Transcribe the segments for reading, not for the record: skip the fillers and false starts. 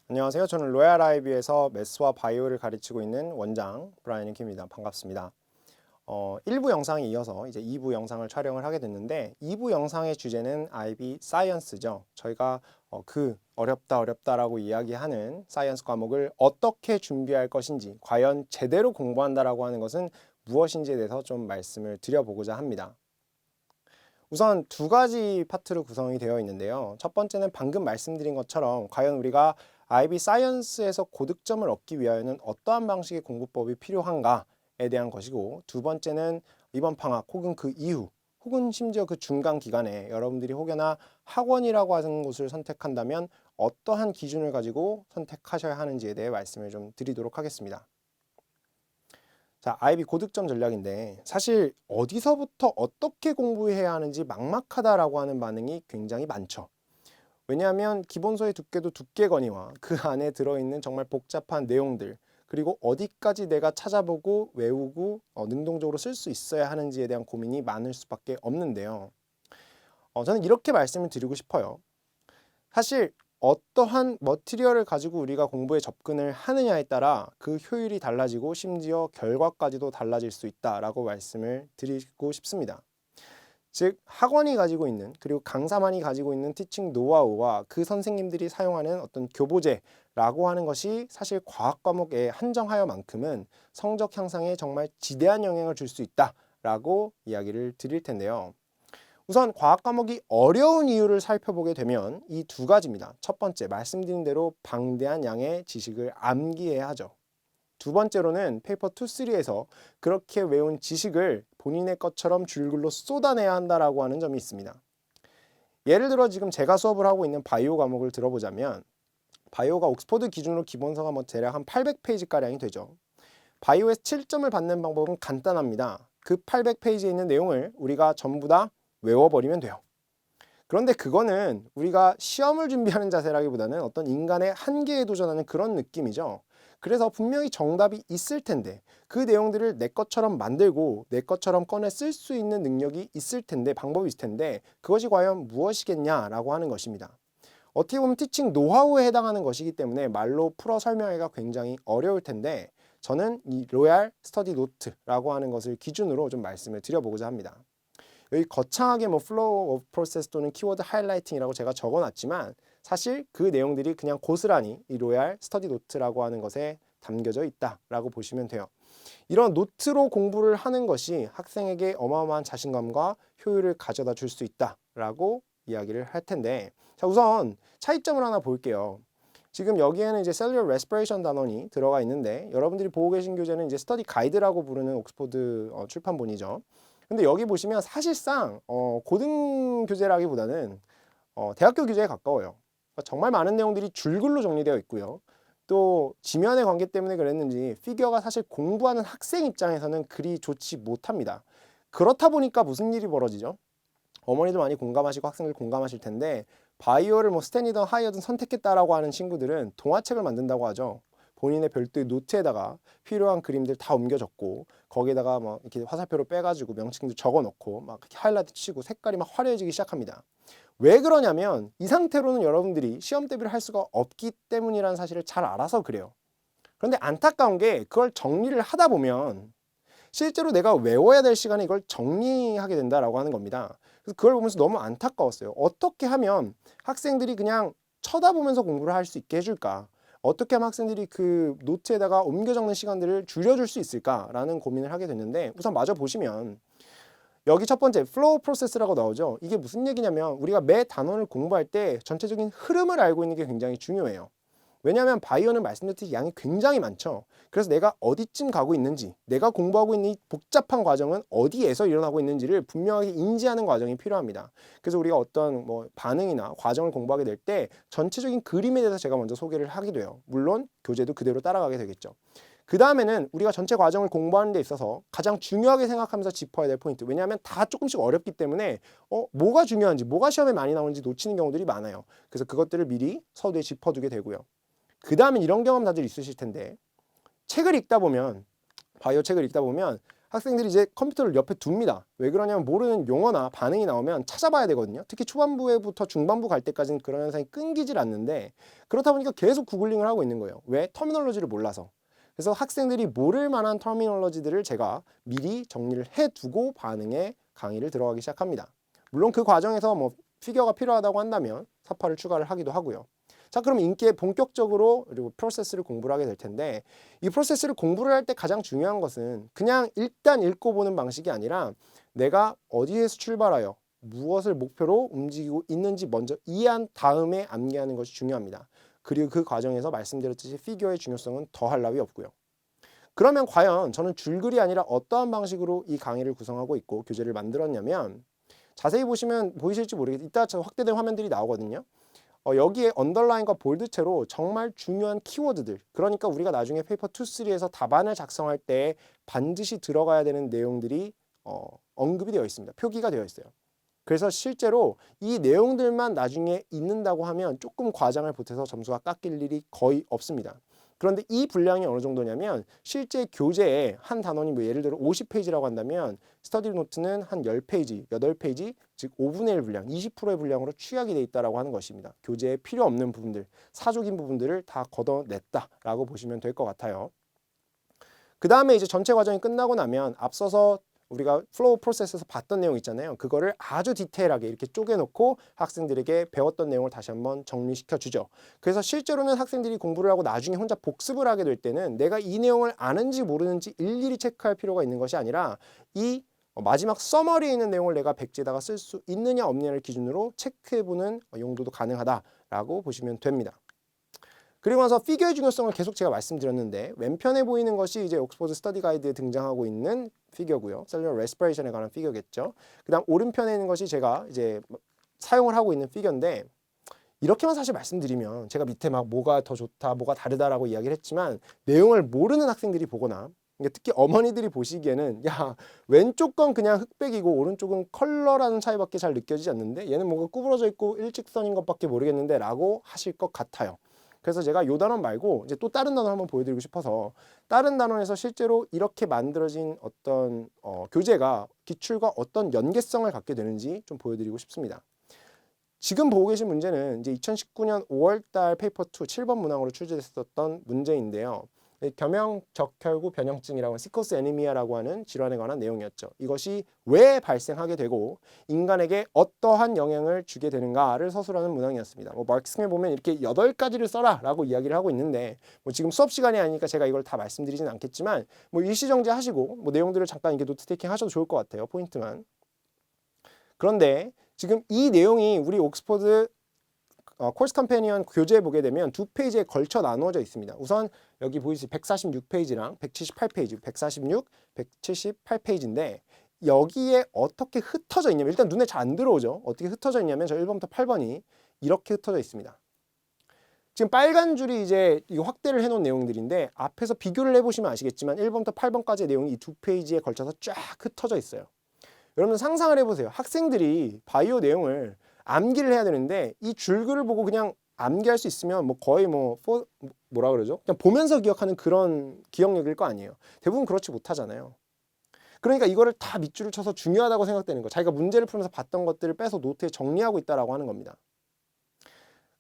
안녕하세요. 저는 로얄 아이비에서 매스와 바이오를 가르치고 있는 원장 브라이언 킴입니다. 반갑습니다. 1부 영상에 이어서 이제 2부 영상을 촬영을 하게 됐는데 2부 영상의 주제는 아이비 사이언스죠. 저희가 그 어렵다라고 이야기하는 사이언스 과목을 어떻게 준비할 것인지, 과연 제대로 공부한다라고 하는 것은 무엇인지에 대해서 좀 말씀을 드려보고자 합니다. 우선 두 가지 파트로 구성이 되어 있는데요. 첫 번째는 방금 말씀드린 것처럼 과연 우리가 IB 사이언스에서 고득점을 얻기 위하여는 어떠한 방식의 공부법이 필요한가에 대한 것이고, 두 번째는 이번 방학 혹은 그 이후 혹은 심지어 그 중간 기간에 여러분들이 혹여나 학원이라고 하는 곳을 선택한다면 어떠한 기준을 가지고 선택하셔야 하는지에 대해 말씀을 좀 드리도록 하겠습니다. 자, IB 고득점 전략인데 사실 어디서부터 어떻게 공부해야 하는지 막막하다라고 하는 반응이 굉장히 많죠. 왜냐하면 기본서의 두께도 두께거니와 그 안에 들어있는 정말 복잡한 내용들, 그리고 어디까지 내가 찾아보고 외우고 능동적으로 쓸 수 있어야 하는지에 대한 고민이 많을 수밖에 없는데요. 저는 이렇게 말씀을 드리고 싶어요. 사실 어떠한 머티리얼을 가지고 우리가 공부에 접근을 하느냐에 따라 그 효율이 달라지고 심지어 결과까지도 달라질 수 있다라고 말씀을 드리고 싶습니다. 즉 학원이 가지고 있는, 그리고 강사만이 가지고 있는 티칭 노하우와 그 선생님들이 사용하는 어떤 교보제라고 하는 것이 사실 과학 과목에 한정하여만큼은 성적 향상에 정말 지대한 영향을 줄 수 있다라고 이야기를 드릴 텐데요. 우선 과학 과목이 어려운 이유를 살펴보게 되면 이 두 가지입니다. 첫 번째, 말씀드린 대로 방대한 양의 지식을 암기해야 하죠. 두 번째로는 페이퍼 2, 3에서 그렇게 외운 지식을 본인의 것처럼 줄글로 쏟아내야 한다라고 하는 점이 있습니다. 예를 들어 지금 제가 수업을 하고 있는 바이오 과목을 들어보자면, 바이오가 옥스퍼드 기준으로 기본서가 대략 한 800페이지가량이 되죠. 바이오에서 7점을 받는 방법은 간단합니다. 그 800페이지에 있는 내용을 우리가 전부 다 외워버리면 돼요. 그런데 그거는 우리가 시험을 준비하는 자세라기보다는 어떤 인간의 한계에 도전하는 그런 느낌이죠. 그래서 분명히 정답이 있을 텐데 그 내용들을 내 것처럼 만들고 내 것처럼 꺼내 쓸 수 있는 능력이 있을 텐데, 방법이 있을 텐데 그것이 과연 무엇이겠냐라고 하는 것입니다. 어떻게 보면 티칭 노하우에 해당하는 것이기 때문에 말로 풀어 설명하기가 굉장히 어려울 텐데, 저는 이 로얄 스터디 노트라고 하는 것을 기준으로 좀 말씀을 드려보고자 합니다. 여기 거창하게 플로우 오브 프로세스 또는 키워드 하이라이팅이라고 제가 적어놨지만 사실 그 내용들이 그냥 고스란히 이 로얄 스터디 노트라고 하는 것에 담겨져 있다라고 보시면 돼요. 이런 노트로 공부를 하는 것이 학생에게 어마어마한 자신감과 효율을 가져다 줄 수 있다라고 이야기를 할 텐데, 자, 우선 차이점을 하나 볼게요. 지금 여기에는 이제 셀룰러 레스피레이션 단원이 들어가 있는데, 여러분들이 보고 계신 교재는 이제 스터디 가이드라고 부르는 옥스퍼드 출판본이죠. 근데 여기 보시면 사실상 고등 교재라기보다는 대학교 교재에 가까워요. 그러니까 정말 많은 내용들이 줄글로 정리되어 있고요. 또 지면의 관계 때문에 그랬는지 피겨가 사실 공부하는 학생 입장에서는 그리 좋지 못합니다. 그렇다 보니까 무슨 일이 벌어지죠? 어머니도 많이 공감하시고 학생들 공감하실 텐데, 바이오를 스탠이든 하이어든 선택했다라고 하는 친구들은 동화책을 만든다고 하죠. 본인의 별도의 노트에다가 필요한 그림들 다 옮겨 적고 거기에다가 이렇게 화살표로 빼가지고 명칭도 적어 놓고 막 하이라이트 치고 색깔이 막 화려해지기 시작합니다. 왜 그러냐면 이 상태로는 여러분들이 시험 대비를 할 수가 없기 때문이라는 사실을 잘 알아서 그래요. 그런데 안타까운 게 그걸 정리를 하다 보면 실제로 내가 외워야 될 시간에 이걸 정리하게 된다라고 하는 겁니다. 그래서 그걸 보면서 너무 안타까웠어요. 어떻게 하면 학생들이 그냥 쳐다보면서 공부를 할 수 있게 해줄까? 어떻게 하면 학생들이 그 노트에다가 옮겨 적는 시간들을 줄여줄 수 있을까라는 고민을 하게 됐는데, 우선 마저 보시면 여기 첫 번째 플로우 프로세스라고 나오죠. 이게 무슨 얘기냐면 우리가 매 단원을 공부할 때 전체적인 흐름을 알고 있는 게 굉장히 중요해요. 왜냐하면 바이오는 말씀드렸듯이 양이 굉장히 많죠. 그래서 내가 어디쯤 가고 있는지, 내가 공부하고 있는 이 복잡한 과정은 어디에서 일어나고 있는지를 분명하게 인지하는 과정이 필요합니다. 그래서 우리가 어떤 반응이나 과정을 공부하게 될 때 전체적인 그림에 대해서 제가 먼저 소개를 하게 돼요. 물론 교재도 그대로 따라가게 되겠죠. 그 다음에는 우리가 전체 과정을 공부하는 데 있어서 가장 중요하게 생각하면서 짚어야 될 포인트, 왜냐하면 다 조금씩 어렵기 때문에 뭐가 중요한지, 뭐가 시험에 많이 나오는지 놓치는 경우들이 많아요. 그래서 그것들을 미리 서두에 짚어두게 되고요. 그 다음에 이런 경험 다들 있으실 텐데, 책을 읽다 보면 바이오 책을 읽다 보면 학생들이 이제 컴퓨터를 옆에 둡니다. 왜 그러냐면 모르는 용어나 반응이 나오면 찾아봐야 되거든요. 특히 초반부에부터 중반부 갈 때까지는 그런 현상이 끊기질 않는데 그렇다 보니까 계속 구글링을 하고 있는 거예요. 왜? 터미널로지를 몰라서. 그래서 학생들이 모를 만한 터미널로지들을 제가 미리 정리를 해두고 반응에 강의를 들어가기 시작합니다. 물론 그 과정에서 뭐 피겨가 필요하다고 한다면 사파를 추가를 하기도 하고요. 자, 그럼 인기에 본격적으로 그리고 프로세스를 공부를 하게 될 텐데 이 프로세스를 공부를 할 때 가장 중요한 것은 그냥 일단 읽고 보는 방식이 아니라 내가 어디에서 출발하여 무엇을 목표로 움직이고 있는지 먼저 이해한 다음에 암기하는 것이 중요합니다. 그리고 그 과정에서 말씀드렸듯이 피겨의 중요성은 더할 나위 없고요. 그러면 과연 저는 줄글이 아니라 어떠한 방식으로 이 강의를 구성하고 있고 교재를 만들었냐면 자세히 보시면 보이실지 모르겠는데 이따 저 확대된 화면들이 나오거든요. 여기에 언더라인과 볼드체로 정말 중요한 키워드들, 그러니까 우리가 나중에 페이퍼 2, 3에서 답안을 작성할 때 반드시 들어가야 되는 내용들이 언급이 되어 있습니다. 표기가 되어 있어요. 그래서 실제로 이 내용들만 나중에 읽는다고 하면 조금 과장을 보태서 점수가 깎일 일이 거의 없습니다. 그런데 이 분량이 어느 정도냐면 실제 교재에 한 단원이 뭐 예를 들어 50페이지라고 한다면 스터디 노트는 한 10페이지, 8페이지, 즉 5분의 1 분량, 20%의 분량으로 취약이 되어 있다고 하는 것입니다. 교재에 필요 없는 부분들, 사족인 부분들을 다 걷어냈다라고 보시면 될 것 같아요. 그 다음에 이제 전체 과정이 끝나고 나면 앞서서 우리가 플로우 프로세스에서 봤던 내용 있잖아요. 그거를 아주 디테일하게 이렇게 쪼개놓고 학생들에게 배웠던 내용을 다시 한번 정리시켜 주죠. 그래서 실제로는 학생들이 공부를 하고 나중에 혼자 복습을 하게 될 때는 내가 이 내용을 아는지 모르는지 일일이 체크할 필요가 있는 것이 아니라 이 마지막 서머리에 있는 내용을 내가 백지에다가 쓸 수 있느냐 없느냐를 기준으로 체크해보는 용도도 가능하다라고 보시면 됩니다. 그리고 나서 피겨의 중요성을 계속 제가 말씀드렸는데 왼편에 보이는 것이 이제 옥스퍼드 스터디 가이드에 등장하고 있는 피겨고요. 셀룰러 레스피레이션에 관한 피겨겠죠. 그다음 오른편에 있는 것이 제가 이제 사용을 하고 있는 피겨인데 이렇게만 사실 말씀드리면 제가 밑에 막 뭐가 더 좋다, 뭐가 다르다라고 이야기를 했지만 내용을 모르는 학생들이 보거나 특히 어머니들이 보시기에는 야 왼쪽 건 그냥 흑백이고 오른쪽은 컬러라는 차이밖에 잘 느껴지지 않는데 얘는 뭔가 구부러져 있고 일직선인 것밖에 모르겠는데 라고 하실 것 같아요. 그래서 제가 요 단원 말고 이제 또 다른 단원 한번 보여드리고 싶어서 다른 단원에서 실제로 이렇게 만들어진 어떤 교재가 기출과 어떤 연계성을 갖게 되는지 좀 보여드리고 싶습니다. 지금 보고 계신 문제는 이제 2019년 5월달 페이퍼 2 7번 문항으로 출제됐었던 문제인데요. 겸형 적혈구 변형증이라고 하는 시커스 애니미아라고 하는 질환에 관한 내용이었죠. 이것이 왜 발생하게 되고 인간에게 어떠한 영향을 주게 되는가를 서술하는 문항이었습니다. 마크스에 보면 이렇게 8가지를 써라 라고 이야기를 하고 있는데 지금 수업 시간이 아니니까 제가 이걸 다 말씀드리진 않겠지만 일시정지 하시고 내용들을 잠깐 이렇게 노트 테이킹 하셔도 좋을 것 같아요. 포인트만. 그런데 지금 이 내용이 우리 옥스퍼드 코र्स 컴패니언 교재에 보게 되면 두 페이지에 걸쳐 나누어져 있습니다. 우선 여기 보이시죠? 146페이지랑 178페이지, 146, 178페이지인데 여기에 어떻게 흩어져 있냐면 일단 눈에 잘 안 들어오죠. 어떻게 흩어져 있냐면 저 1번부터 8번이 이렇게 흩어져 있습니다. 지금 빨간 줄이 이제 이거 확대를 해놓은 내용들인데 앞에서 비교를 해보시면 아시겠지만 1번부터 8번까지의 내용이 이 두 페이지에 걸쳐서 쫙 흩어져 있어요. 여러분 상상을 해보세요. 학생들이 바이오 내용을 암기를 해야 되는데 이 줄글을 보고 그냥 암기할 수 있으면 거의 뭐라 그러죠? 그냥 보면서 기억하는 그런 기억력일 거 아니에요. 대부분 그렇지 못하잖아요. 그러니까 이거를 다 밑줄을 쳐서 중요하다고 생각되는 거. 자기가 문제를 풀면서 봤던 것들을 빼서 노트에 정리하고 있다라고 하는 겁니다.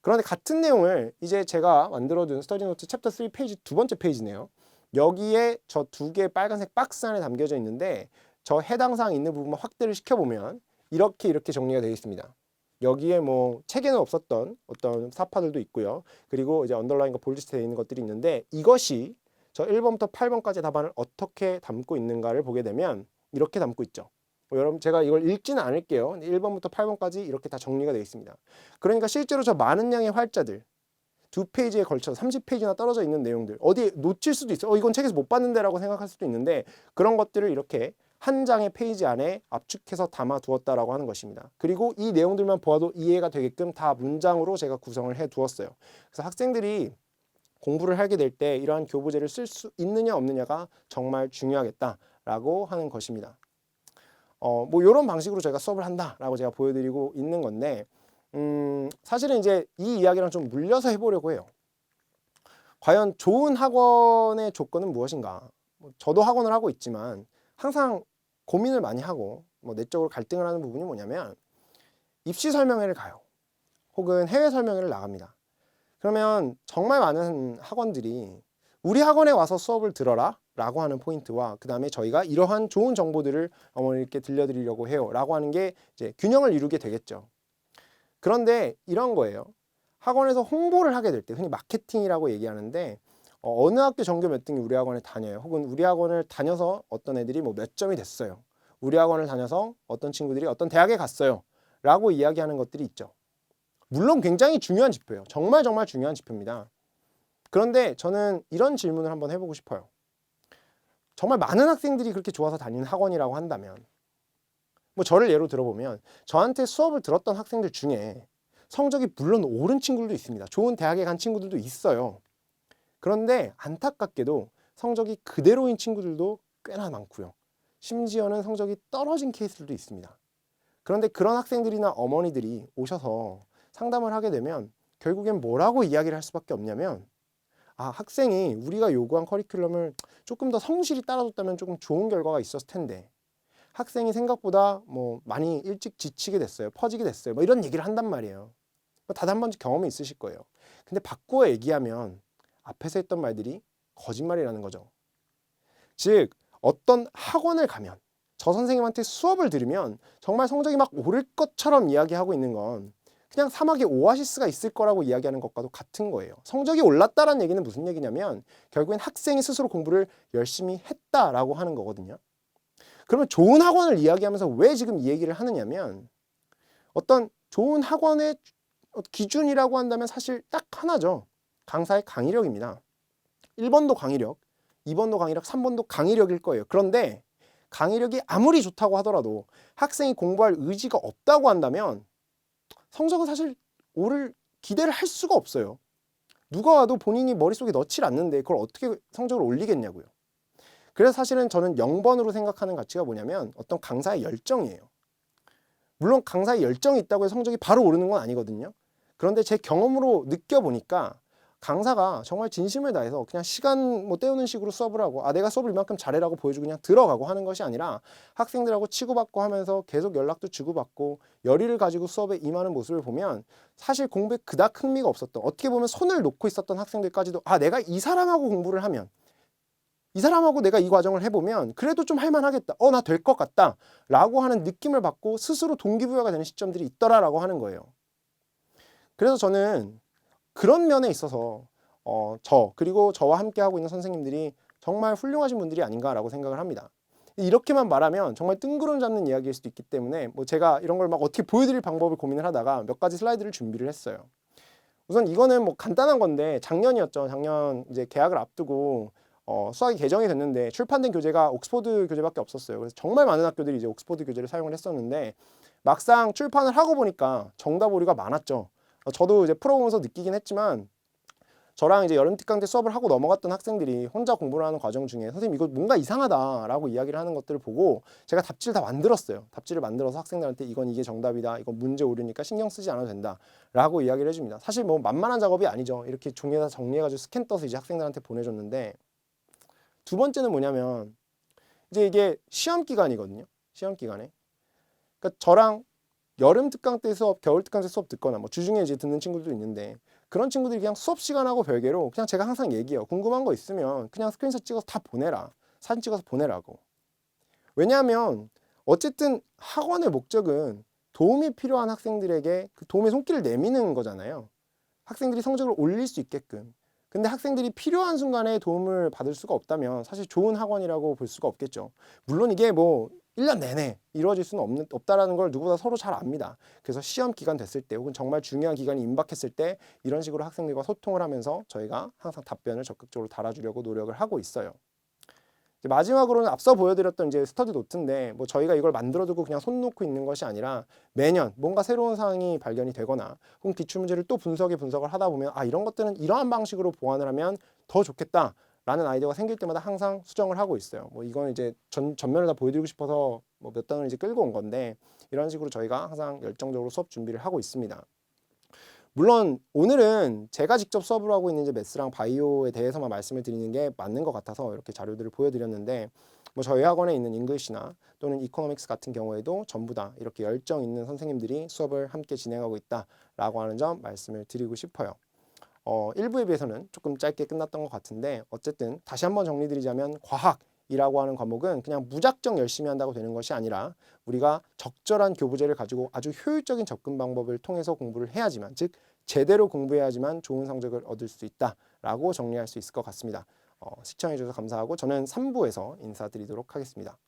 그런데 같은 내용을 이제 제가 만들어둔 스터디 노트 챕터 3 페이지 두 번째 페이지네요. 여기에 저 두 개의 빨간색 박스 안에 담겨져 있는데 저 해당 사항 있는 부분만 확대를 시켜보면 이렇게 정리가 되어 있습니다. 여기에 책에는 없었던 어떤 사파들도 있고요. 그리고 이제 언더라인과 볼드체에 있는 것들이 있는데 이것이 저 1번부터 8번까지 답안을 어떻게 담고 있는가를 보게 되면 이렇게 담고 있죠. 여러분 제가 이걸 읽지는 않을게요. 1번부터 8번까지 이렇게 다 정리가 되어 있습니다. 그러니까 실제로 저 많은 양의 활자들 두 페이지에 걸쳐 30페이지나 떨어져 있는 내용들 어디에 놓칠 수도 있어요. 이건 책에서 못 봤는데 라고 생각할 수도 있는데 그런 것들을 이렇게 한 장의 페이지 안에 압축해서 담아 두었다라고 하는 것입니다. 그리고 이 내용들만 보아도 이해가 되게끔 다 문장으로 제가 구성을 해 두었어요. 그래서 학생들이 공부를 하게 될 때 이러한 교보제를 쓸 수 있느냐 없느냐가 정말 중요하겠다라고 하는 것입니다. 이런 방식으로 제가 수업을 한다라고 제가 보여드리고 있는 건데 사실은 이제 이 이야기랑 좀 물려서 해보려고 해요. 과연 좋은 학원의 조건은 무엇인가? 저도 학원을 하고 있지만 항상 고민을 많이 하고 뭐 내적으로 갈등을 하는 부분이 뭐냐면 입시 설명회를 가요. 혹은 해외 설명회를 나갑니다. 그러면 정말 많은 학원들이 우리 학원에 와서 수업을 들어라 라고 하는 포인트와 그 다음에 저희가 이러한 좋은 정보들을 어머니께 들려드리려고 해요 라고 하는 게 이제 균형을 이루게 되겠죠. 그런데 이런 거예요. 학원에서 홍보를 하게 될 때 흔히 마케팅이라고 얘기하는데 어느 학교 전교 몇 등이 우리 학원에 다녀요. 혹은 우리 학원을 다녀서 어떤 애들이 뭐 몇 점이 됐어요. 우리 학원을 다녀서 어떤 친구들이 어떤 대학에 갔어요. 라고 이야기하는 것들이 있죠. 물론 굉장히 중요한 지표예요. 정말 중요한 지표입니다. 그런데 저는 이런 질문을 한번 해보고 싶어요. 정말 많은 학생들이 그렇게 좋아서 다니는 학원이라고 한다면 뭐 저를 예로 들어보면 저한테 수업을 들었던 학생들 중에 성적이 물론 오른 친구들도 있습니다. 좋은 대학에 간 친구들도 있어요. 그런데 안타깝게도 성적이 그대로인 친구들도 꽤나 많고요. 심지어는 성적이 떨어진 케이스들도 있습니다. 그런데 그런 학생들이나 어머니들이 오셔서 상담을 하게 되면 결국엔 뭐라고 이야기를 할 수밖에 없냐면 학생이 우리가 요구한 커리큘럼을 조금 더 성실히 따라줬다면 조금 좋은 결과가 있었을 텐데 학생이 생각보다 뭐 많이 일찍 지치게 됐어요. 퍼지게 됐어요. 뭐 이런 얘기를 한단 말이에요. 다들 한 번쯤 경험이 있으실 거예요. 근데 바꾸어 얘기하면 앞에서 했던 말들이 거짓말이라는 거죠. 즉 어떤 학원을 가면 저 선생님한테 수업을 들으면 정말 성적이 막 오를 것처럼 이야기하고 있는 건 그냥 사막에 오아시스가 있을 거라고 이야기하는 것과도 같은 거예요. 성적이 올랐다는 얘기는 무슨 얘기냐면 결국엔 학생이 스스로 공부를 열심히 했다라고 하는 거거든요. 그러면 좋은 학원을 이야기하면서 왜 지금 이 얘기를 하느냐면 어떤 좋은 학원의 기준이라고 한다면 사실 딱 하나죠. 강사의 강의력입니다. 1번도 강의력, 2번도 강의력, 3번도 강의력일 거예요. 그런데 강의력이 아무리 좋다고 하더라도 학생이 공부할 의지가 없다고 한다면 성적은 사실 오를 기대를 할 수가 없어요. 누가 와도 본인이 머릿속에 넣질 않는데 그걸 어떻게 성적을 올리겠냐고요. 그래서 사실은 저는 0번으로 생각하는 가치가 뭐냐면 어떤 강사의 열정이에요. 물론 강사의 열정이 있다고 해서 성적이 바로 오르는 건 아니거든요. 그런데 제 경험으로 느껴보니까 강사가 정말 진심을 다해서 그냥 시간 뭐 때우는 식으로 수업을 하고 내가 수업을 이만큼 잘해라고 보여주고 그냥 들어가고 하는 것이 아니라 학생들하고 치고받고 하면서 계속 연락도 주고받고 열의를 가지고 수업에 임하는 모습을 보면 사실 공부에 그닥 흥미가 없었던 어떻게 보면 손을 놓고 있었던 학생들까지도 내가 이 사람하고 공부를 하면 이 사람하고 내가 이 과정을 해보면 그래도 좀 할만하겠다. 나 될 것 같다. 라고 하는 느낌을 받고 스스로 동기부여가 되는 시점들이 있더라라고 하는 거예요. 그래서 저는 그런 면에 있어서 그리고 저와 함께 하고 있는 선생님들이 정말 훌륭하신 분들이 아닌가라고 생각을 합니다. 이렇게만 말하면 정말 뜬구름 잡는 이야기일 수도 있기 때문에 뭐 제가 이런 걸 막 어떻게 보여드릴 방법을 고민을 하다가 몇 가지 슬라이드를 준비를 했어요. 우선 이거는 뭐 간단한 건데 작년이었죠. 작년 이제 개학을 앞두고 수학이 개정이 됐는데 출판된 교재가 옥스포드 교재밖에 없었어요. 그래서 정말 많은 학교들이 이제 옥스포드 교재를 사용을 했었는데 막상 출판을 하고 보니까 정답 오류가 많았죠. 저도 이제 풀어보면서 느끼긴 했지만 저랑 이제 여름 특강 때 수업을 하고 넘어갔던 학생들이 혼자 공부를 하는 과정 중에 선생님 이거 뭔가 이상하다라고 이야기를 하는 것들을 보고 제가 답지를 다 만들었어요. 답지를 만들어서 학생들한테 이게 정답이다. 이건 문제 오류니까 신경 쓰지 않아도 된다. 라고 이야기를 해줍니다. 사실 뭐 만만한 작업이 아니죠. 이렇게 종이에다 정리해가지고 스캔 떠서 이제 학생들한테 보내줬는데 두 번째는 뭐냐면 이제 이게 시험 기간이거든요. 시험 기간에. 그러니까 저랑 여름 특강 때 수업, 겨울 특강 때 수업 듣거나 뭐 주중에 이제 듣는 친구들도 있는데 그런 친구들이 그냥 수업 시간하고 별개로 그냥 제가 항상 얘기해요. 궁금한 거 있으면 그냥 스크린샷 찍어서 다 보내라. 사진 찍어서 보내라고. 왜냐하면 어쨌든 학원의 목적은 도움이 필요한 학생들에게 그 도움의 손길을 내미는 거잖아요. 학생들이 성적을 올릴 수 있게끔. 근데 학생들이 필요한 순간에 도움을 받을 수가 없다면 사실 좋은 학원이라고 볼 수가 없겠죠. 물론 이게 뭐 1년 내내 이루어질 수는 없다라는 걸 누구보다 서로 잘 압니다. 그래서 시험 기간 됐을 때 혹은 정말 중요한 기간이 임박했을 때 이런 식으로 학생들과 소통을 하면서 저희가 항상 답변을 적극적으로 달아주려고 노력을 하고 있어요. 이제 마지막으로는 앞서 보여드렸던 이제 스터디 노트인데 뭐 저희가 이걸 만들어두고 그냥 손 놓고 있는 것이 아니라 매년 뭔가 새로운 사항이 발견이 되거나 혹은 기출문제를 또 분석을 하다 보면 이런 것들은 이러한 방식으로 보완을 하면 더 좋겠다. 라는 아이디어가 생길 때마다 항상 수정을 하고 있어요. 뭐 이건 이제 전면을 다 보여드리고 싶어서 뭐 몇 단을 이제 끌고 온 건데 이런 식으로 저희가 항상 열정적으로 수업 준비를 하고 있습니다. 물론 오늘은 제가 직접 수업을 하고 있는 이제 매스랑 바이오에 대해서만 말씀을 드리는 게 맞는 것 같아서 이렇게 자료들을 보여드렸는데 뭐 저희 학원에 있는 잉글리시나 또는 이코노믹스 같은 경우에도 전부 다 이렇게 열정 있는 선생님들이 수업을 함께 진행하고 있다라고 하는 점 말씀을 드리고 싶어요. 1부에 비해서는 조금 짧게 끝났던 것 같은데 어쨌든 다시 한번 정리드리자면 과학이라고 하는 과목은 그냥 무작정 열심히 한다고 되는 것이 아니라 우리가 적절한 교부제를 가지고 아주 효율적인 접근 방법을 통해서 공부를 해야지만, 즉 제대로 공부해야지만 좋은 성적을 얻을 수 있다라고 정리할 수 있을 것 같습니다. 시청해 주셔서 감사하고 저는 3부에서 인사드리도록 하겠습니다.